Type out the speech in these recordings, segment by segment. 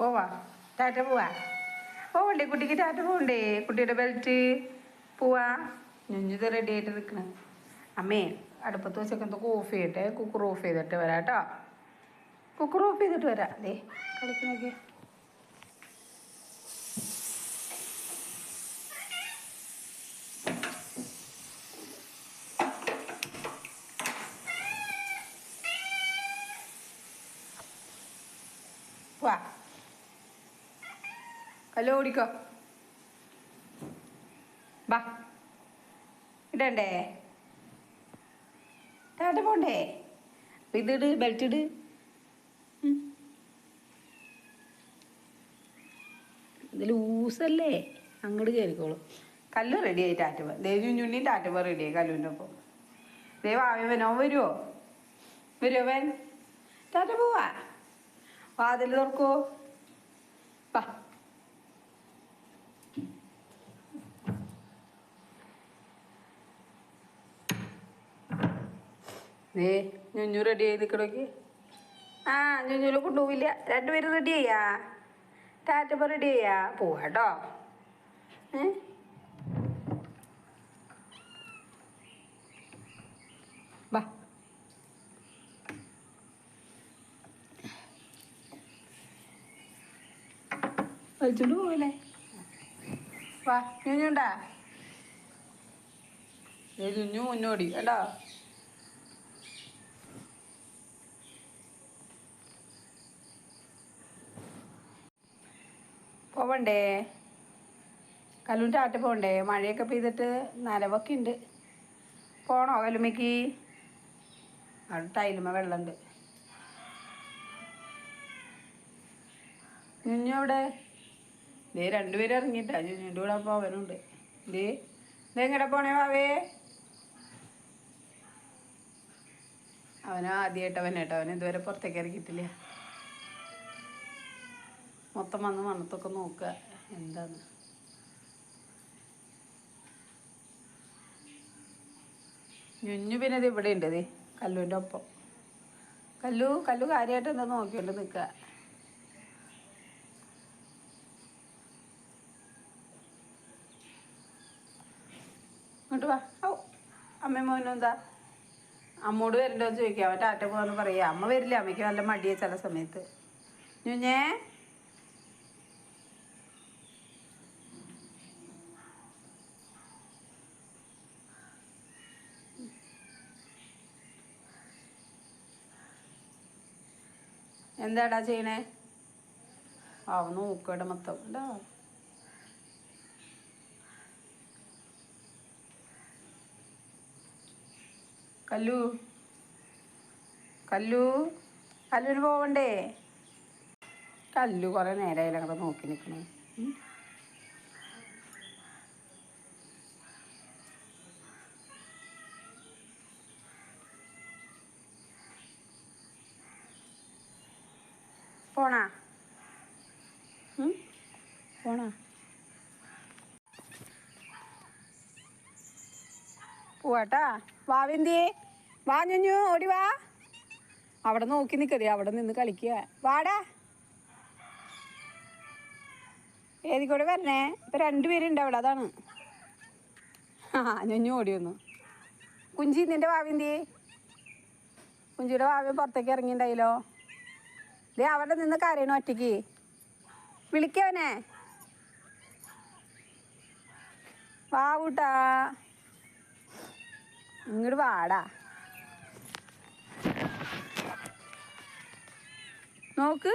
പോവാ ടാറ്റ പോവാ പോവണ്ടേ കുട്ടിക്ക് ടാറ്റ പോവണ്ടേ കുട്ടിയുടെ ബെൽറ്റ് പോവാ ഞുഞ്ഞത് റെഡി ആയിട്ട് നിൽക്കണ അമ്മേ അടുപ്പത്ത് വെച്ചൊക്കെ എന്തൊക്കെ ഓഫ് ചെയ്യട്ടെ കുക്കർ ഓഫ് ചെയ്തിട്ട് വരാം കേട്ടോ കുക്കർ ഓഫ് ചെയ്തിട്ട് വരാം അതെ കളിക്ക് നോക്കിയേ വാ കല്ലോ ഓടിക്കോ ബാ ഇടണ്ടേ ടാറ്റ പോണ്ടേ അപ്പം ഇതിട് ബെൽറ്റ് ഇട് ഇത് ലൂസല്ലേ അങ്ങോട്ട് കയറിക്കോളും കല്ലു റെഡിയായി ടാറ്റ പോ ദേവി ടാറ്റ പോ റെഡിയായി കല്ലുവിൻ്റെ ഒപ്പം ദേവ് ആവനോ വരുമോ അവൻ ടാറ്റ പോവാ വാതിൽ തുറക്കോ വാ ഞുഞ്ഞു റെഡി ആയി നിൽക്കണോക്ക് ആ ഞുഞ്ഞുവിനെ കൊണ്ടുപോവില്ല രണ്ടുപേരും റെഡി ചെയ്യാ ടാറ്റപ്പോൾ റെഡി ചെയ്യാ പോവാ കേട്ടോ വാ വലിച്ചോണ്ട് പോവല്ലേ വാ ഞുഞ്ഞുണ്ടാ ഞുഞ്ഞു മുന്നോടി കേട്ടോ പോവണ്ടേ കല്ലൂർ ടാറ്റ പോകണ്ടേ മഴയൊക്കെ പെയ്തിട്ട് നനവൊക്കെ ഉണ്ട് പോണോ കല്ലുമ്മയ്ക്ക് അവിടെ ടൈലുമ്മ വെള്ളമുണ്ട് ഞുഞ്ഞു അവിടെ ദേ രണ്ടുപേരും ഇറങ്ങിയിട്ടാ ഞുഞ്ഞുൻ്റെ കൂടെ അപ്പോൾ അവനുണ്ട് ഇതെങ്ങടെ പോണേ വാവേ ആദ്യമായിട്ട് അവനേട്ടോ അവൻ ഇതുവരെ പുറത്തേക്ക് ഇറങ്ങിയിട്ടില്ല മൊത്തം വന്ന് മണത്തൊക്കെ നോക്കുക എന്താന്ന് ഞുഞ്ഞു പിന്നെ ഇത് ഇവിടെ ഉണ്ട് കല്ലുവിൻ്റെ ഒപ്പം കല്ലു കാര്യമായിട്ട് എന്താ നോക്കിക്കൊണ്ട് നിൽക്കുക ഇങ്ങോട്ട് വാ ഓ അമ്മയും മോനും എന്താ അമ്മോട് വരണ്ടോന്ന് ചോദിക്കാം അവൻ ടാറ്റ പോകാന്ന് പറയാം അമ്മ വരില്ല അമ്മയ്ക്ക് നല്ല മടിയാണ് ചില സമയത്ത് ഞുഞ്ഞേ എന്താടാ ചെയ്യണേ നോക്കട്ടെ മൊത്തം കേട്ടോ കല്ലുവിന് പോവണ്ടേ കല്ലു കുറേ നേരമായില്ല അങ്ങോട്ട് നോക്കി നിൽക്കണേ പോണാ പോവാട്ടാ വാവിന്തി വാ ഞുഞ്ഞു ഓടി വാ അവിടെ നോക്കി നിൽക്കതേ അവിടെ നിന്ന് കളിക്കുക വാടാ ഏതിക്കൂടെ വരണേ ഇപ്പം രണ്ടുപേരുണ്ട് അവിടെ അതാണ് ഞുഞ്ഞു ഓടി വന്നു കുഞ്ചി നിൻ്റെ വാവിന്തി കുഞ്ചിയുടെ വാവി പുറത്തേക്ക് ഇറങ്ങിയിട്ടുണ്ടായില്ലോ അവിടെ നിന്ന് കരയണു ഒറ്റയ്ക്ക് വിളിക്കവനെ വാവൂട്ടാ ഇങ്ങോട്ട് വാടാ നോക്ക്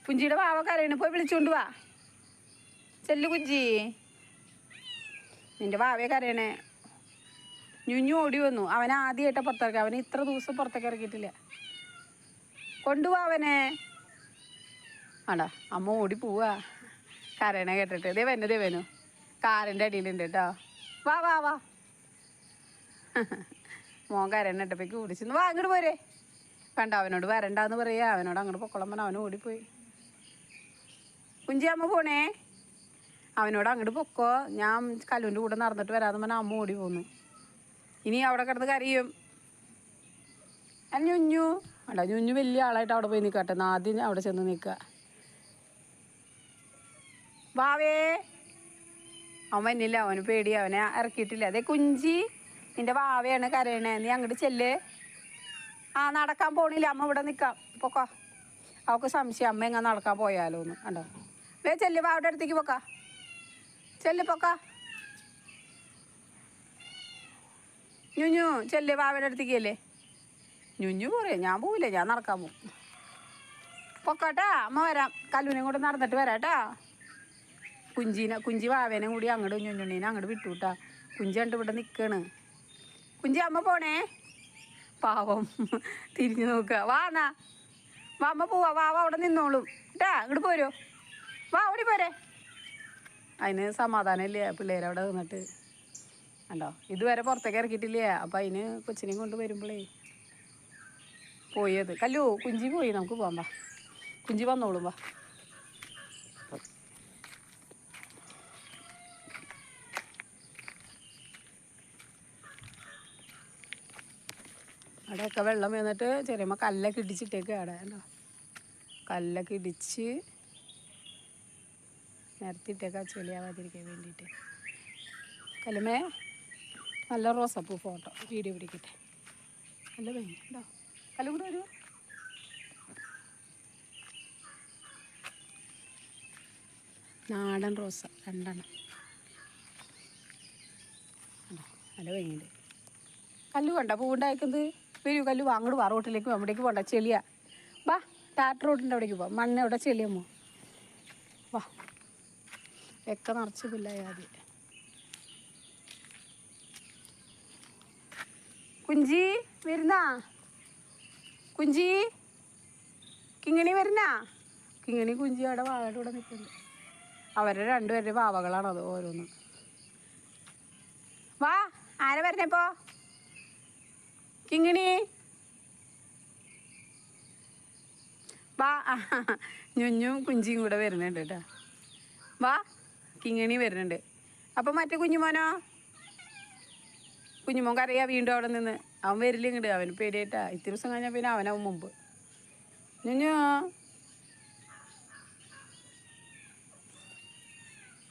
കുഞ്ചിയുടെ വാവ കരയണ പോയി വിളിച്ചോണ്ട് വാ ചെല്ലു കുഞ്ചി നിൻ്റെ വാവയെ കരയണേ ഞുഞ്ഞു ഓടി വന്നു അവൻ ആദ്യമായിട്ട് പുറത്തിറക്കി അവന് ഇത്ര ദിവസം പുറത്തേക്ക് ഇറക്കിയിട്ടില്ല കൊണ്ടുപോവനെ ആടാ അമ്മ ഓടി പോവാ കരയണ കേട്ടിട്ട് ദേവനു കാറിൻ്റെ അടിയിലുണ്ട് കേട്ടോ വാ വാ വാ മോൻ കരയണ ഇട്ടപ്പോഴേക്ക് ഓടിച്ചിരുന്നു വാ അങ്ങോട്ട് പോരെ കണ്ട അവനോട് വരണ്ടാന്ന് പറയാ അവനോട് അങ്ങോട്ട് പൊക്കോളം പറഞ്ഞ അവൻ ഓടിപ്പോയി കുഞ്ചി അമ്മ പോണേ അവനോട് അങ്ങോട്ട് പൊക്കോ ഞാൻ കല്ലുവിൻ്റെ കൂടെ നടന്നിട്ട് വരാമെന്ന് പറഞ്ഞാൽ അമ്മ ഓടി പോന്നു ഇനി അവിടെ കിടന്ന് കരയും ഞുഞ്ഞു അല്ല ഞുഞ്ഞു വലിയ ആളായിട്ട് അവിടെ പോയി നിൽക്കട്ടെ ആദ്യം അവിടെ ചെന്ന് നിൽക്കുക വാവേ അവൻ വന്നില്ല, അവന് പേടി, അവനെ ഇറക്കിയിട്ടില്ല. അതേ കുഞ്ചി, നിന്റെ വാവയാണ് കരയണേ, നീ അങ്ങോട്ട് ചെല്ല്. ആ നടക്കാൻ പോണില്ല, അമ്മ ഇവിടെ നിൽക്കാം, പൊക്കോ. അവൾക്ക് സംശയം അമ്മ എങ്ങനെ നടക്കാൻ പോയാലോ എന്ന്. കണ്ടോ, വേ ചെല്ല്, വാവിടെ അടുത്തേക്ക് പൊക്ക, ചെല്ല് പൊക്ക. ഞുഞ്ഞു ചെല്ല്, വാവയുടെ അടുത്തേക്ക് അല്ലേ. ഞുഞ്ഞു പോരേ, ഞാൻ പോവില്ല, ഞാൻ നടക്കാൻ പോകും. പൊക്കോട്ടാ, അമ്മ വരാം, കല്ലുവിനെയും കൂടെ നടന്നിട്ട് വരാട്ടാ. കുഞ്ചി വാവേനെ കൂടി അങ്ങോട്ട് ഞുഞ്ഞുണ്ണീനെ അങ്ങോട്ട് വിട്ടുവിട്ടാ. കുഞ്ചി കണ്ട് ഇവിടെ നിൽക്കണ്. കുഞ്ചി അമ്മ പോണേ. പാവം തിരിഞ്ഞു നോക്കുക. വാ എന്നാ, വാ അമ്മ പോവാ, വാവ അവിടെ നിന്നോളും കേട്ടാ. ഇങ്ങോട്ട് പോരോ, വാ ഓടി പോരെ. അതിന് സമാധാനമില്ലേ പിള്ളേരവിടെ നിന്നിട്ട്. കണ്ടോ, ഇതുവരെ പുറത്തേക്ക് ഇറക്കിയിട്ടില്ലേ. അപ്പം അതിന് കൊച്ചിനെയും കൊണ്ട് വരുമ്പോഴേ പോയത്. കല്ലു കുഞ്ചി പോയി, നമുക്ക് പോകാം, വാ. കുഞ്ചി വന്നോളും, വാ. അവിടെയൊക്കെ വെള്ളം വീണിട്ട് ചെറിയമ്മ കല്ലൊക്കെ ഇടിച്ചിട്ടേക്ക് അവിടെ. കണ്ടോ, കല്ലൊക്കെ ഇടിച്ച് നിരത്തിയിട്ടേക്കാ ചെളിയാവാതിരിക്കാൻ വേണ്ടിയിട്ട്. കല്ലുമേ നല്ല റോസപ്പൂ ഫോട്ടോ വീഡിയോ പിടിക്കട്ടെ. നല്ല ഭംഗി ഉണ്ടോ. കല്ലും കൂടെ വരൂ. നാടൻ റോസ 2 എണ്ണം. നല്ല ഭംഗിയുണ്ട്. കല്ലു കണ്ട പൂവുണ്ടാക്കുന്നത്. വരൂ കല്ലു, വാ അങ്ങോട്ട് വാ, റോട്ടിലേക്ക് പോകാം. അവിടേക്ക് പോകണ്ട, ചെളിയാ. വാ, ടാറ്റർ റോഡിൻ്റെ അവിടേക്ക് പോവാം. മണ്ണ് അവിടെ ചെളിയമ്മോ. വാ, ഒക്കെ നിറച്ച് പുല്ലായി ആദ്യം. കുഞ്ചി വരുന്നാ, കുഞ്ചി കിങ്ങിണി വരുന്നാ. കിങ്ങിണി കുഞ്ചി അവിടെ വാവയുടെ കൂടെ നിൽക്കുന്നുണ്ട്. അവരുടെ 2 പേരുടെ വാവകളാണത് ഓരോന്നും. വാ, ആരെ വരണേപ്പോ. കിങ്ങിണി വാ. ഞുഞ്ഞും കുഞ്ചിയും കൂടെ വരുന്നുണ്ട് കേട്ടോ. വാ, കിങ്ങിണി വരുന്നുണ്ട്. അപ്പം മറ്റേ കുഞ്ഞുമോനോ, കുഞ്ഞുമോൻ കറിയാ വീണ്ടും അവിടെ നിന്ന്. അവൻ വരില്ല ഇങ്ങോട്ട്, അവന് പേടിയായിട്ടാ. ഇത്തിരി ദിവസം കഴിഞ്ഞാൽ പിന്നെ അവനാവും മുമ്പ്. ഞുഞ്ഞു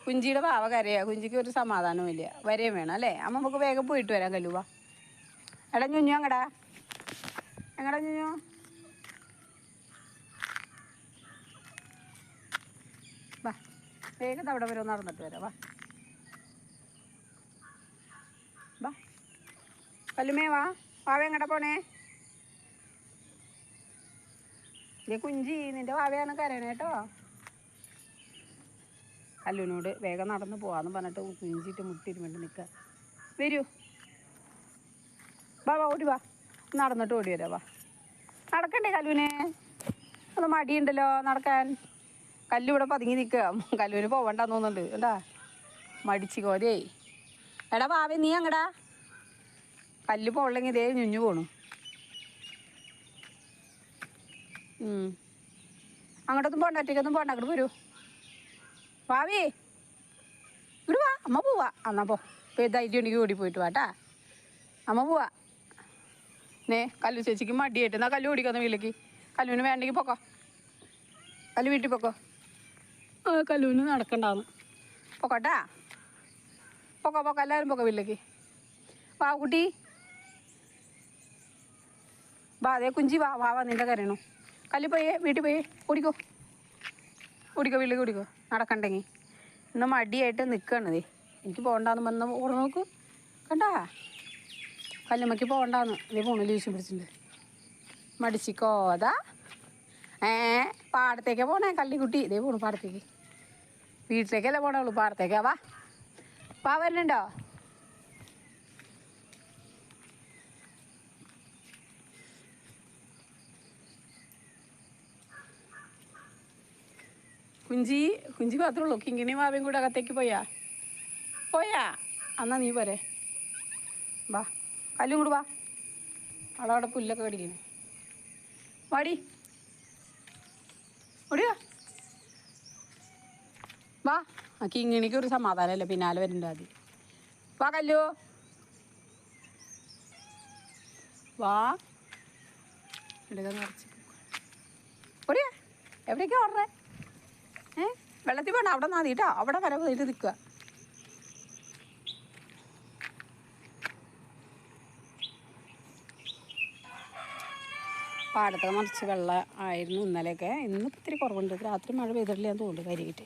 കുഞ്ചിയുടെ പാവ കരയാ. കുഞ്ചിക്ക് ഒരു സമാധാനവും ഇല്ല. വരെയും വേണം അല്ലേ. അമ്മ നമുക്ക് വേഗം പോയിട്ട് വരാം കല്ലുവാ. എടാ ഞുഞ്ഞു അങ്ങടാ, എങ്ങടാ ഞുഞ്ഞു. വാ, വേഗം അവിടെ വരെ നടന്നിട്ട് വരാം. വാ വാ കല്ലുമേ, വാ. വാവ എങ്ങടാ പോണേ. ഇതേ കുഞ്ചി, നിന്റെ വാവയാണ് കരയണേ കേട്ടോ. കല്ലുവിനോട് വേഗം നടന്ന് പോവാന്ന് പറഞ്ഞിട്ട് കുഞ്ചിട്ട് മുട്ടിരുമണ്ട് നിൽക്കുക. വരൂ, വാ വാ ഓടി വാ, നടന്നിട്ട് ഓടി വരാം. വാ, നടക്കണ്ടേ കല്ലുവിനെ, അത് മടിയുണ്ടല്ലോ നടക്കാൻ. കല്ലു ഇവിടെ പതുങ്ങി നിൽക്കുക. കല്ലുവിന് പോവണ്ടെന്ന് തോന്നുന്നുണ്ട് കേട്ടാ, മടിച്ച് കോരേ. എടാ വാവേ നീ അങ്ങടാ. കല്ല് പോകണമെങ്കിൽ ഇതേ ഞുഞ്ഞു പോണു. അങ്ങോട്ടൊന്നും പോണ്ട, ഒറ്റയ്ക്കൊന്നും പോണ്ട, അങ്ങോട്ട് വരൂ. വാവേ ഇവിടെ വാ, അമ്മ പോവാ. എന്നാ പോ, ധൈര്യം ഉണ്ടെങ്കിൽ ഓടി പോയിട്ട് വാട്ടാ. അമ്മ പോവാ. കല്ലു ചേച്ചിക്ക് മടിയായിട്ട്. എന്നാ കല്ലു ഓടിക്കുന്ന വീട്ടിലേക്ക്. കല്ലുവിന് വേണ്ടെങ്കിൽ പൊക്കോ, കല്ലു വീട്ടിൽ പൊക്കോ. കല്ലുവിന് നടക്കണ്ടാന്ന്. പൊക്കോട്ടാ, പൊക്കോ പൊക്കോ, എല്ലാവരും പൊക്കോ വീട്ടിലേക്ക്. വാ കുട്ടി, വാ. അതേ കുഞ്ചി വാ, വാ വാ, നിന്റെ കരയണു. കല്ലു പോയേ, വീട്ടിൽ പോയേ, ഓടിക്കോ ഓടിക്കോ, വീട്ടിലേക്ക് ഓടിക്കോ. നടക്കണ്ടെങ്കിൽ ഇന്ന് മടിയായിട്ട് നിൽക്കണതേ. എനിക്ക് പോകണ്ടാന്ന് വന്ന് ഓർമ്മ നോക്കൂ. കണ്ടാ, കല്ലുമ്മയ്ക്ക് പോകണ്ടാന്ന്. ഇതേ പോണു ലൂശം പിടിച്ചിട്ടുണ്ട്. മടിച്ചിക്കോ അതാ. പാടത്തേക്കാ പോണേ കള്ളിക്കുട്ടി. ഇതേ പോണു പാടത്തേക്ക്. വീട്ടിലേക്കല്ലേ പോണുള്ളൂ, പാടത്തേക്കാ. വാ വാ, വരുന്നുണ്ടോ. കുഞ്ചി മാത്രമേ ഉള്ളൂ. കിങ്ങിണി മാവയും കൂടെ അകത്തേക്ക് പോയാ എന്നാ നീ പോരെ. വാ, കല്ലും കൂടെ വാ. അവിടെ പുല്ലൊക്കെ കടിക്കുന്നു. വാടി ഓടിയാ, വാ. കിങ്ങിണിക്ക് ഒരു സമാധാനമല്ലേ, പിന്നാലെ വരുന്നുണ്ട് ആദ്യം. വാ കല്ലു, വാ. എടുക്കാൻ നിറച്ച് ഓടിയാ. എവിടേക്കാ ഓടറേ. വെള്ളത്തിൽ പോകണ്ട, അവിടെ നാതിട്ടോ, അവിടെ വരെ പോയിട്ട് നിൽക്കുക. പാടത്ത് നിറച്ച് വെള്ളം ആയിരുന്നു ഇന്നലെയൊക്കെ. ഇന്നിപ്പോൾ ഇത്തിരി കുറവുണ്ട്. രാത്രി മഴ പെയ്തിട്ടില്ല എന്ന് തോന്നുന്നു കരികിട്ട്.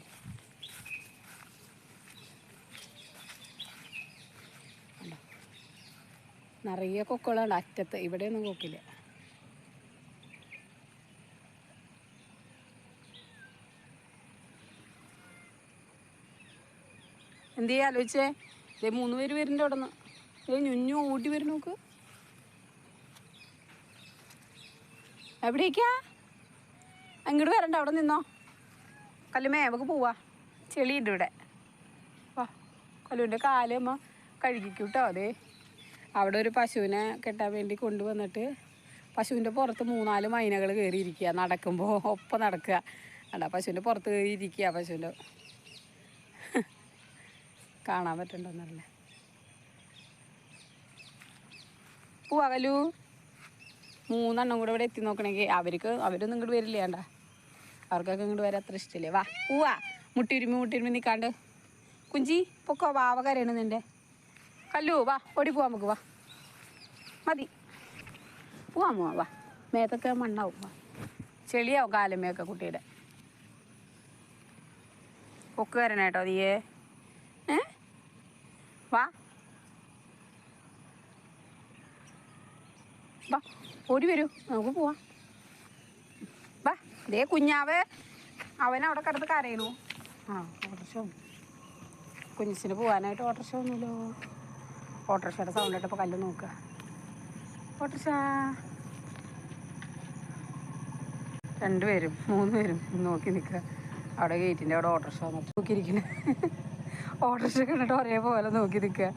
നിറയെ കൊക്കുകളുണ്ട് അറ്റത്ത്. ഇവിടെയൊന്നും കൊക്കില്ല. എന്ത് ചെയ്യാ ആലോചിച്ചേ? 3 പേര് വരുന്നുണ്ട് അവിടെ നിന്ന്. ഞുഞ്ഞു ഓടി വരും നോക്ക്. എവിടേക്കാ? അങ്ങോട്ട് വരണ്ട, അവിടെ നിന്നോ. കല്ലുമേ നമുക്ക് പോവാ. ചെളിയുണ്ട് ഇവിടെ. വാ, കല്ലുവിൻ്റെ കാലമ്മ കഴുകിക്കൂട്ടോ. അതെ, അവിടെ ഒരു പശുവിനെ കെട്ടാൻ വേണ്ടി കൊണ്ടുവന്നിട്ട് പശുവിൻ്റെ പുറത്ത് 3-4 മൈനകൾ കയറിയിരിക്കുക. നടക്കുമ്പോൾ ഒപ്പം നടക്കുക. അല്ല, പശുവിൻ്റെ പുറത്ത് കയറിയിരിക്കുക. പശുവിൻ്റെ കാണാൻ പറ്റണ്ടോന്നറിയില്ല. പോവാ കല്ലു. 3 എണ്ണം കൂടെ ഇവിടെ എത്തി നോക്കണമെങ്കിൽ. അവരൊന്നും ഇങ്ങോട്ട് വരില്ല. വേണ്ട, അവർക്കൊക്കെ ഇങ്ങോട്ട് വരാൻ അത്ര ഇഷ്ടമില്ലേ. വാ പോവാ. മുട്ടിരുമി നിൽക്കാണ്ട്. കുഞ്ചി പൊക്കോ. വാവ കരയണ് നിൻ്റെ. കല്ലു വാ, ഓടി പോവാ നമുക്ക്. വാ മതി, പോവാ. വാ, മേത്തൊക്കെ മണ്ണാവും. വാ, ചെളിയാവും കാലമ്മയൊക്കെ കുട്ടിയുടെ. പൊക്ക് വരണേട്ടോ നീയേ. വാ വാ, ഓടി വരൂ, നമുക്ക് പോവാം. വാ, ദേ കുഞ്ഞാവ് അവനവിടെ കിടന്ന് കരയണു. ഓട്ടോറിക്ഷ കുഞ്ഞിന് പോകാനായിട്ട് ഓട്ടോറിക്ഷ ഒന്നുമില്ലോ. ഓട്ടോറിക്ഷയുടെ സൗണ്ട് ഇട്ടപ്പോൾ കല്ല് നോക്കുക. ഓട്ടോറിക്ഷ 2 പേരും 3 പേരും നോക്കി നിൽക്കുക. അവിടെ ഗേറ്റിൻ്റെ അവിടെ ഓട്ടോറിക്ഷ വന്നിട്ട് നോക്കിയിരിക്കണേ. ഓട്ടോറിക്ഷ കണ്ടിട്ട് ഒരേപോലെ നോക്കി നിൽക്കുക.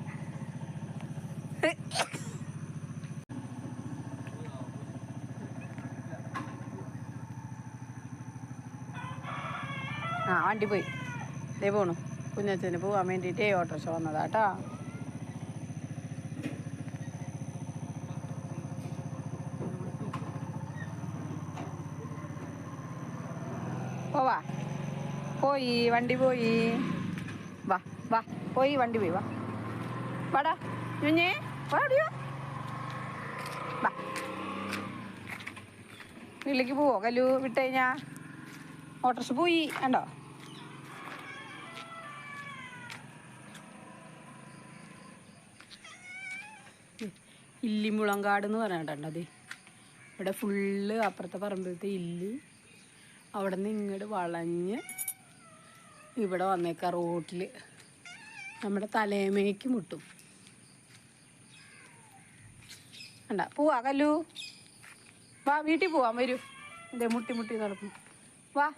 വണ്ടി പോയി. ഇതേ പോണു. കുഞ്ഞച്ചന് പോകാൻ വേണ്ടിയിട്ടേ ഓട്ടോറിക്ഷ വന്നതാട്ടോ. പോവാ, പോയി വണ്ടി പോയി. വാ വാ, പോയി വണ്ടി പോയി. വാ വാടാ കുഞ്ഞേ, വാടിയോ. വാ, വീട്ടിലേക്ക് പോവോ കല്ലു? വിട്ടുകഴിഞ്ഞാ ഓട്ടോറിക്ഷ പോയി. കണ്ടോ? ഇല്ലിമുളങ്കാട് എന്ന് പറഞ്ഞിട്ടുണ്ടത്. ഇവിടെ ഫുള്ള് അപ്പുറത്തെ പറമ്പിലത്തെ ഇല്ലി. അവിടെ നിന്ന് ഇങ്ങോട്ട് വളഞ്ഞ് ഇവിടെ വന്നേക്കാം. റോട്ടിൽ നമ്മുടെ തലേമേക്ക് മുട്ടും. കണ്ട, പോവാ കല്ലു. വാ, വീട്ടിൽ പോവാൻ വരൂ. ഇതേ മുട്ടി നടക്കും. വാ,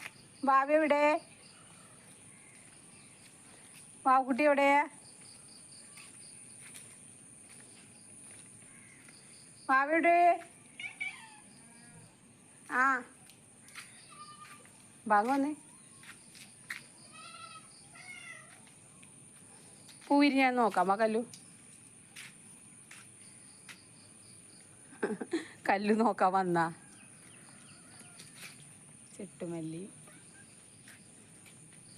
വാവ എവിടെ? വാവുകുട്ടി എവിടെ? വാവയുടെ ഭാഗം വന്നേ. പൂവിരിഞ്ഞാൽ നോക്കാം. വാ കല്ലു. കല്ലു നോക്കാൻ വന്നാ. ചെട്ടുമല്ലി.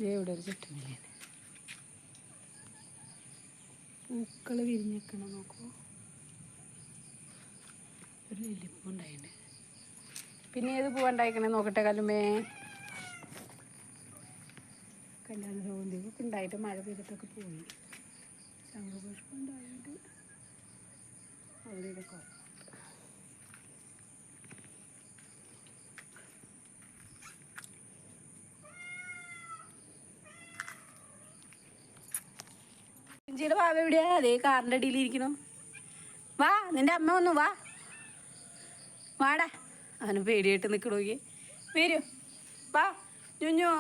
ഇവിടെ ഒരു ചെട്ടുമല്ലിയാണ്. പൂക്കൾ വിരിഞ്ഞേക്കണം. നോക്കൂ, ഒരു നെല്ലിപ്പൂണ്ടായിട്ടുണ്ട്. പിന്നെ ഏത് പൂവുണ്ടായിക്കണേ നോക്കട്ടെ കല്ലുമേ. കല്യാണ സൗന്ദര്യമൊക്കെ ഉണ്ടായിട്ട് മഴ പെയ്തിട്ടൊക്കെ പോയി. ശംഖുപുഷ്പം ഉണ്ടായിട്ട് അവിടെ ഇതൊക്കെ. ഇഞ്ചിയുടെ ഭാവ എവിടെയാ? അതേ കാറിൻ്റെ അടിയിൽ ഇരിക്കണു. വാ, നിൻ്റെ അമ്മ വന്നു. വാ വാടാ. അവന് പേടിയായിട്ട് നിൽക്കണോക്കി. വരൂ, വാ ഞുഞ്ഞു.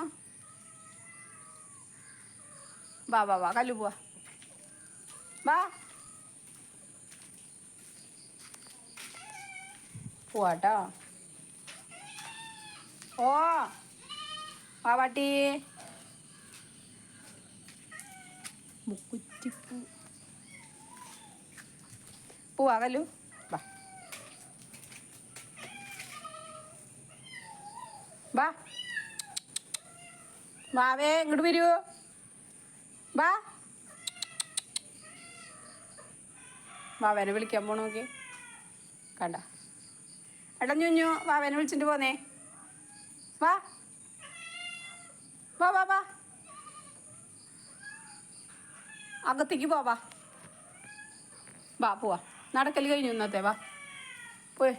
വാ കല്ലു പോവാ. വാ പോവാട്ടോ. വാ വാട്ടി. മുക്കുറ്റിപ്പൂ. പോവാ കല്ലു. വാ വാ വാവേ ഇങ്ങോട്ട് വരൂ. വാ. വാവേനെ വിളിക്കാൻ പോണ നോക്കി കണ്ട. എടാ ഞുഞ്ഞു വാവേനെ വിളിച്ചിട്ട് പോന്നേ. വാ വാ വാ വാ അകത്തേക്ക് പോവാ. വാ പോവാ. നടക്കൽ കഴിഞ്ഞു ഇന്നത്തെ. വാ പോയി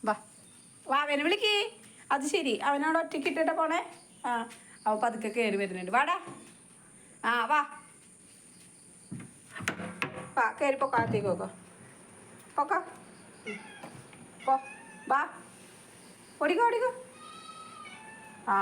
വാ. വാവേനെ വിളിക്ക്. അത് ശരി, അവനോട് ഒറ്റയ്ക്ക് ഇട്ടിട്ട് പോണേ. ആ അവ പതുക്കെ കയറി വരുന്നുണ്ട്. വാടാ. ആ വാ വാ കയറി പൊക്കോ. അകത്തേക്ക് പോക്കോ. പൊക്കോ പോ. വാ ഓടിക്കോ ഓടിക്കോ. ആ